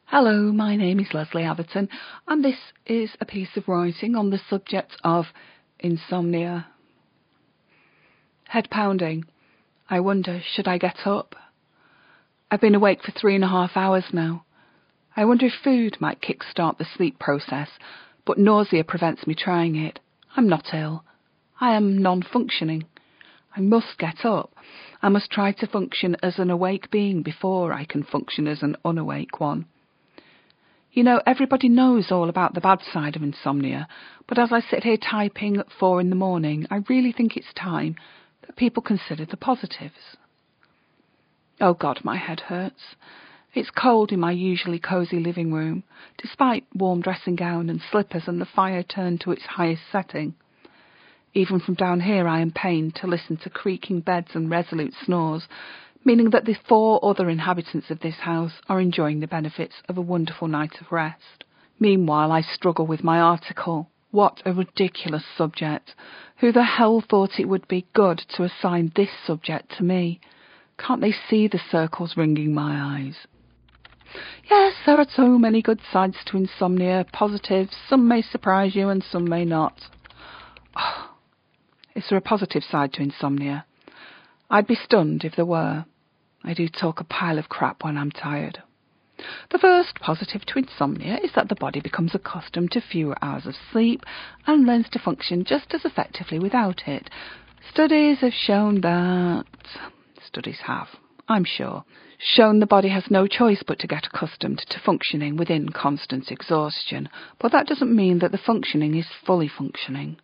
Hello, my name is Lesley Reads, and this is a piece of writing on the subject of insomnia. Head pounding. I wonder, should I get up? I've been awake for 3.5 hours now. I wonder if food might kickstart the sleep process, but nausea prevents me trying it. I'm not ill. I am non-functioning. I must get up. I must try to function as an awake being before I can function as an unawake one. You know, everybody knows all about the bad side of insomnia, but as I sit here typing at 4 in the morning, I really think it's time that people consider the positives. Oh God, my head hurts. It's cold in my usually cosy living room, despite warm dressing gown and slippers and the fire turned to its highest setting. Even from down here I am pained to listen to creaking beds and resolute snores, meaning that the 4 other inhabitants of this house are enjoying the benefits of a wonderful night of rest. Meanwhile, I struggle with my article. What a ridiculous subject. Who the hell thought it would be good to assign this subject to me? Can't they see the circles ringing my eyes? Yes, there are so many good sides to insomnia, positives. Some may surprise you and some may not. Oh, is there a positive side to insomnia? I'd be stunned if there were. I do talk a pile of crap when I'm tired. The first positive to insomnia is that the body becomes accustomed to fewer hours of sleep and learns to function just as effectively without it. Studies have shown that... Studies have, I'm sure, shown the body has no choice but to get accustomed to functioning within constant exhaustion, but that doesn't mean that the functioning is fully functioning.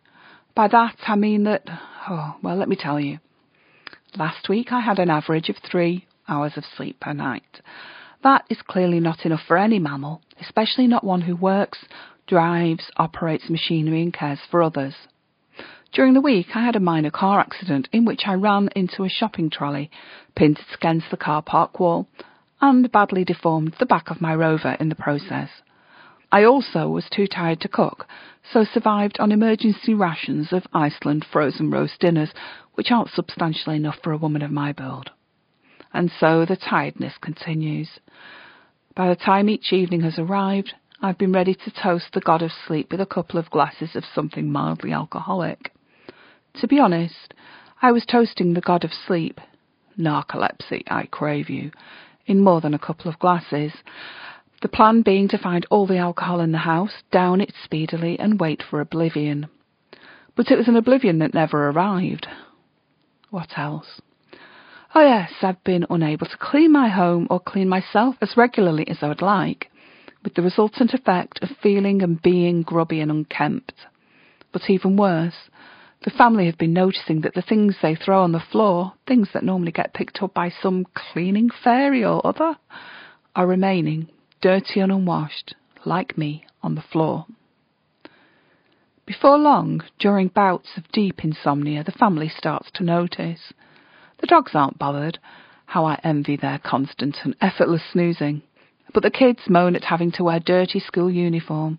By that I mean that, let me tell you. Last week I had an average of 3 hours of sleep per night. That is clearly not enough for any mammal, especially not one who works, drives, operates machinery and cares for others. During the week I had a minor car accident in which I ran into a shopping trolley, pinned it against the car park wall, and badly deformed the back of my Rover in the process. I also was too tired to cook, so survived on emergency rations of Iceland frozen roast dinners, which aren't substantial enough for a woman of my build. And so the tiredness continues. By the time each evening has arrived, I've been ready to toast the god of sleep with a couple of glasses of something mildly alcoholic. To be honest, I was toasting the god of sleep, narcolepsy, I crave you, in more than a couple of glasses. The plan being to find all the alcohol in the house, down it speedily and wait for oblivion. But it was an oblivion that never arrived. What else? Oh yes, I've been unable to clean my home or clean myself as regularly as I would like, with the resultant effect of feeling and being grubby and unkempt. But even worse, the family have been noticing that the things they throw on the floor, things that normally get picked up by some cleaning fairy or other, are remaining dirty and unwashed, like me, on the floor. Before long, during bouts of deep insomnia, the family starts to notice. The dogs aren't bothered. How I envy their constant and effortless snoozing. But the kids moan at having to wear dirty school uniform.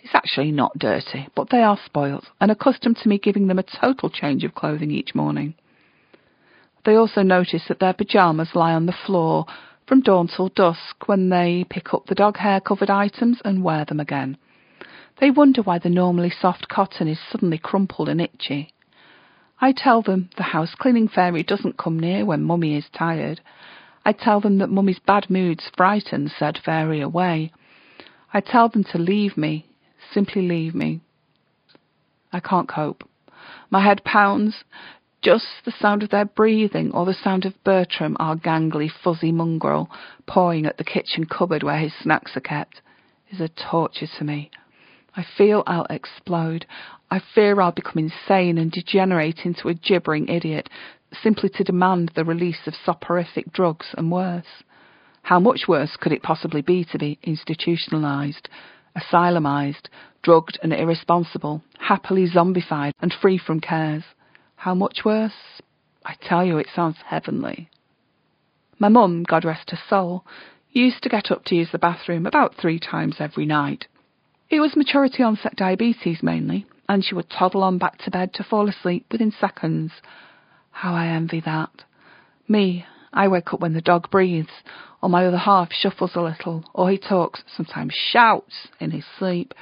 It's actually not dirty, but they are spoilt and accustomed to me giving them a total change of clothing each morning. They also notice that their pyjamas lie on the floor from dawn till dusk when they pick up the dog hair-covered items and wear them again. They wonder why the normally soft cotton is suddenly crumpled and itchy. I tell them the house-cleaning fairy doesn't come near when Mummy is tired. I tell them that Mummy's bad moods frighten said fairy away. I tell them to leave me, simply leave me. I can't cope. My head pounds. Just the sound of their breathing or the sound of Bertram, our gangly, fuzzy mongrel, pawing at the kitchen cupboard where his snacks are kept, is a torture to me. I feel I'll explode. I fear I'll become insane and degenerate into a gibbering idiot, simply to demand the release of soporific drugs and worse. How much worse could it possibly be to be institutionalised, asylumised, drugged and irresponsible, happily zombified and free from cares? How much worse? I tell you, it sounds heavenly. My mum, God rest her soul, used to get up to use the bathroom about 3 times every night. It was maturity onset diabetes mainly, and she would toddle on back to bed to fall asleep within seconds. How I envy that. Me, I wake up when the dog breathes, or my other half shuffles a little, or he talks, sometimes shouts in his sleep,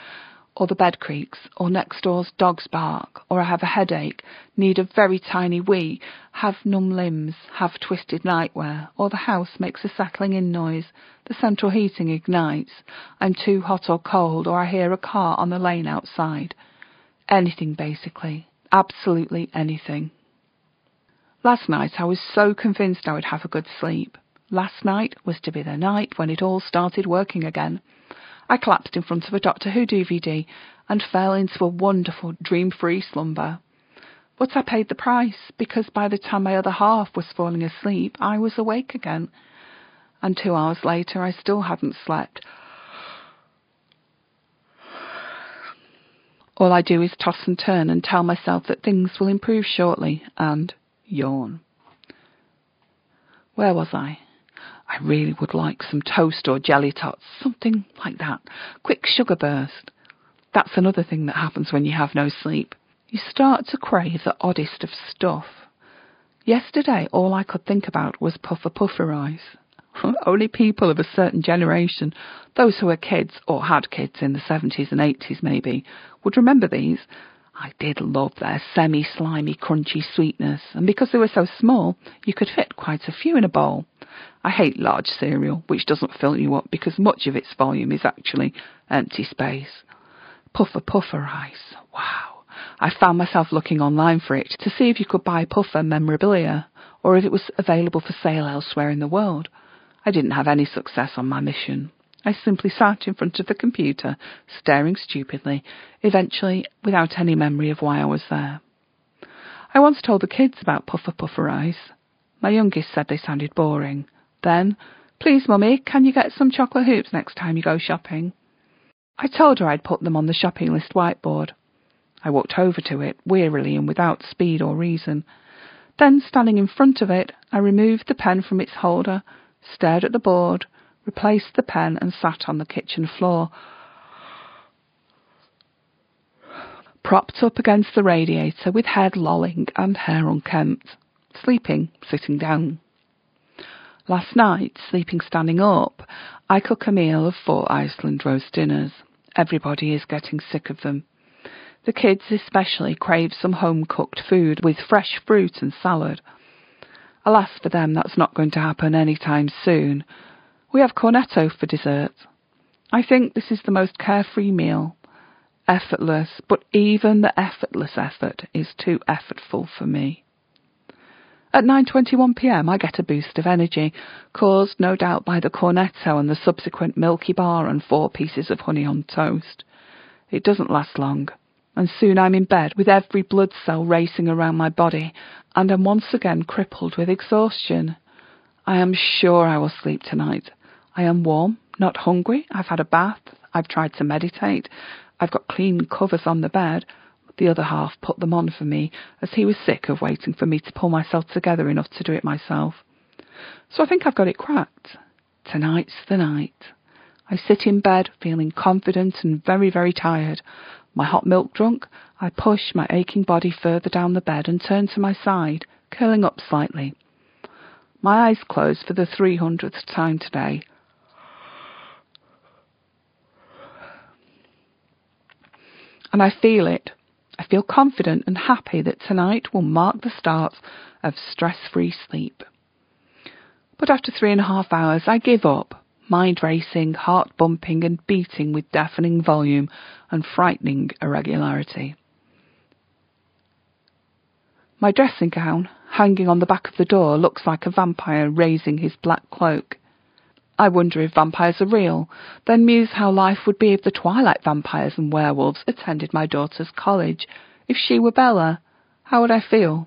or the bed creaks, or next door's dogs bark, or I have a headache, need a very tiny wee, have numb limbs, have twisted nightwear, or the house makes a settling in noise, the central heating ignites, I'm too hot or cold, or I hear a car on the lane outside. Anything, basically. Absolutely anything. Last night I was so convinced I would have a good sleep. Last night was to be the night when it all started working again. I collapsed in front of a Doctor Who DVD and fell into a wonderful, dream-free slumber. But I paid the price, because by the time my other half was falling asleep, I was awake again. And 2 hours later, I still hadn't slept. All I do is toss and turn and tell myself that things will improve shortly, and yawn. Where was I? I really would like some toast or jelly tots, something like that. Quick sugar burst. That's another thing that happens when you have no sleep. You start to crave the oddest of stuff. Yesterday, all I could think about was puffer rice. Only people of a certain generation, those who were kids or had kids in the 70s and 80s maybe, would remember these. I did love their semi-slimy, crunchy sweetness, and because they were so small, you could fit quite a few in a bowl. I hate large cereal, which doesn't fill you up because much of its volume is actually empty space. Puffer rice. Wow. I found myself looking online for it to see if you could buy puffer memorabilia or if it was available for sale elsewhere in the world. I didn't have any success on my mission. I simply sat in front of the computer, staring stupidly, eventually without any memory of why I was there. I once told the kids about puffer rice. My youngest said they sounded boring. Then, "Please, Mummy, can you get some chocolate hoops next time you go shopping?" I told her I'd put them on the shopping list whiteboard. I walked over to it, wearily and without speed or reason. Then, standing in front of it, I removed the pen from its holder, stared at the board, replaced the pen and sat on the kitchen floor, propped up against the radiator with head lolling and hair unkempt. Sleeping, sitting down. Last night, sleeping standing up, I cook a meal of 4 Iceland roast dinners. Everybody is getting sick of them. The kids especially crave some home-cooked food with fresh fruit and salad. Alas for them, that's not going to happen any time soon. We have cornetto for dessert. I think this is the most carefree meal. Effortless, but even the effortless effort is too effortful for me. At 9:21 p.m. I get a boost of energy, caused no doubt by the cornetto and the subsequent milky bar and 4 pieces of honey on toast. It doesn't last long, and soon I'm in bed with every blood cell racing around my body, and am once again crippled with exhaustion. I am sure I will sleep tonight. I am warm, not hungry, I've had a bath, I've tried to meditate, I've got clean covers on the bed. The other half put them on for me, as he was sick of waiting for me to pull myself together enough to do it myself. So I think I've got it cracked. Tonight's the night. I sit in bed, feeling confident and very, very tired. My hot milk drunk, I push my aching body further down the bed and turn to my side, curling up slightly. My eyes close for the 300th time today. And I feel it. I feel confident and happy that tonight will mark the start of stress-free sleep. But after 3.5 hours, I give up, mind racing, heart bumping and beating with deafening volume and frightening irregularity. My dressing gown, hanging on the back of the door, looks like a vampire raising his black cloak. I wonder if vampires are real, then muse how life would be if the Twilight vampires and werewolves attended my daughter's college. If she were Bella, how would I feel?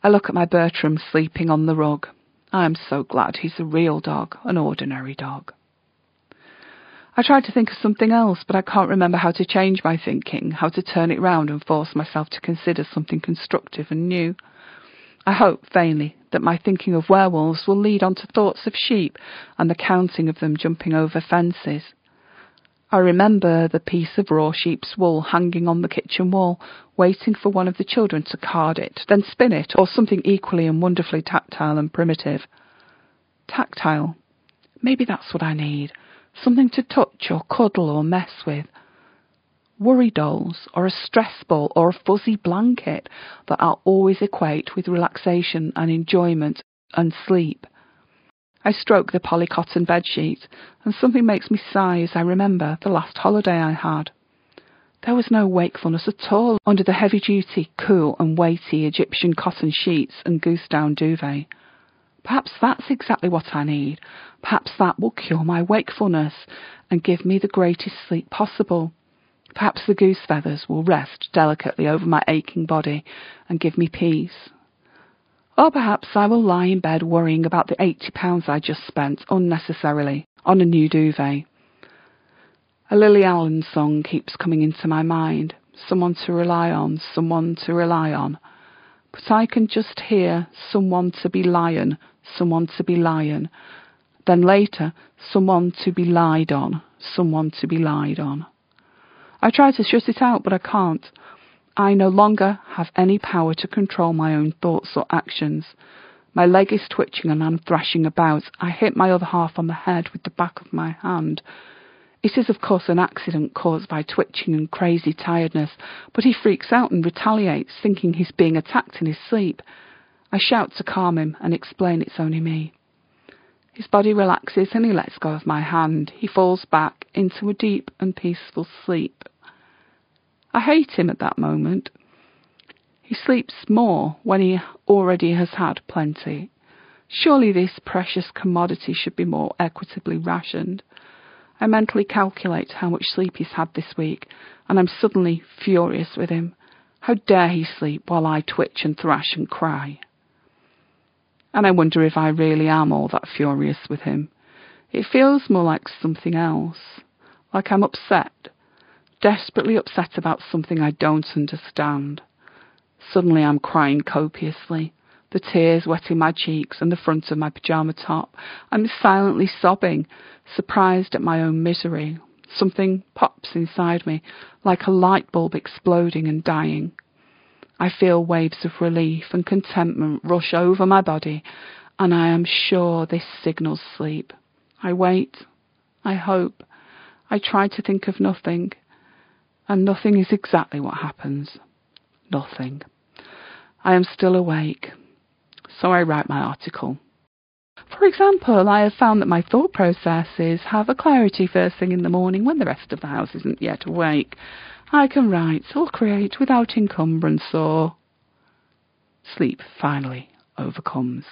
I look at my Bertram sleeping on the rug. I am so glad he's a real dog, an ordinary dog. I tried to think of something else, but I can't remember how to change my thinking, how to turn it round and force myself to consider something constructive and new. I hope, vainly, that my thinking of werewolves will lead on to thoughts of sheep and the counting of them jumping over fences. I remember the piece of raw sheep's wool hanging on the kitchen wall, waiting for one of the children to card it, then spin it, or something equally and wonderfully tactile and primitive. Tactile. Maybe that's what I need. Something to touch or cuddle or mess with. Worry dolls, or a stress ball, or a fuzzy blanket that I'll always equate with relaxation and enjoyment and sleep. I stroke the polycotton bedsheet, and something makes me sigh as I remember the last holiday I had. There was no wakefulness at all under the heavy-duty, cool and weighty Egyptian cotton sheets and goose-down duvet. Perhaps that's exactly what I need. Perhaps that will cure my wakefulness and give me the greatest sleep possible. Perhaps the goose feathers will rest delicately over my aching body and give me peace. Or perhaps I will lie in bed worrying about the £80 I just spent unnecessarily on a new duvet. A Lily Allen song keeps coming into my mind. Someone to rely on, someone to rely on. But I can just hear someone to be lion, someone to be lion. Then later, someone to be lied on, someone to be lied on. I try to shut it out, but I can't. I no longer have any power to control my own thoughts or actions. My leg is twitching and I'm thrashing about. I hit my other half on the head with the back of my hand. It is, of course, an accident caused by twitching and crazy tiredness, but he freaks out and retaliates, thinking he's being attacked in his sleep. I shout to calm him and explain it's only me. His body relaxes and he lets go of my hand. He falls back into a deep and peaceful sleep. I hate him at that moment. He sleeps more when he already has had plenty. Surely this precious commodity should be more equitably rationed. I mentally calculate how much sleep he's had this week, and I'm suddenly furious with him. How dare he sleep while I twitch and thrash and cry? And I wonder if I really am all that furious with him. It feels more like something else, like I'm upset, desperately upset about something I don't understand. Suddenly I'm crying copiously, the tears wetting my cheeks and the front of my pyjama top. I'm silently sobbing, surprised at my own misery. Something pops inside me, like a light bulb exploding and dying. I feel waves of relief and contentment rush over my body, and I am sure this signals sleep. I wait. I hope. I try to think of nothing. And nothing is exactly what happens. Nothing. I am still awake. So I write my article. For example, I have found that my thought processes have a clarity first thing in the morning when the rest of the house isn't yet awake. I can write or create without encumbrance, or sleep finally overcomes.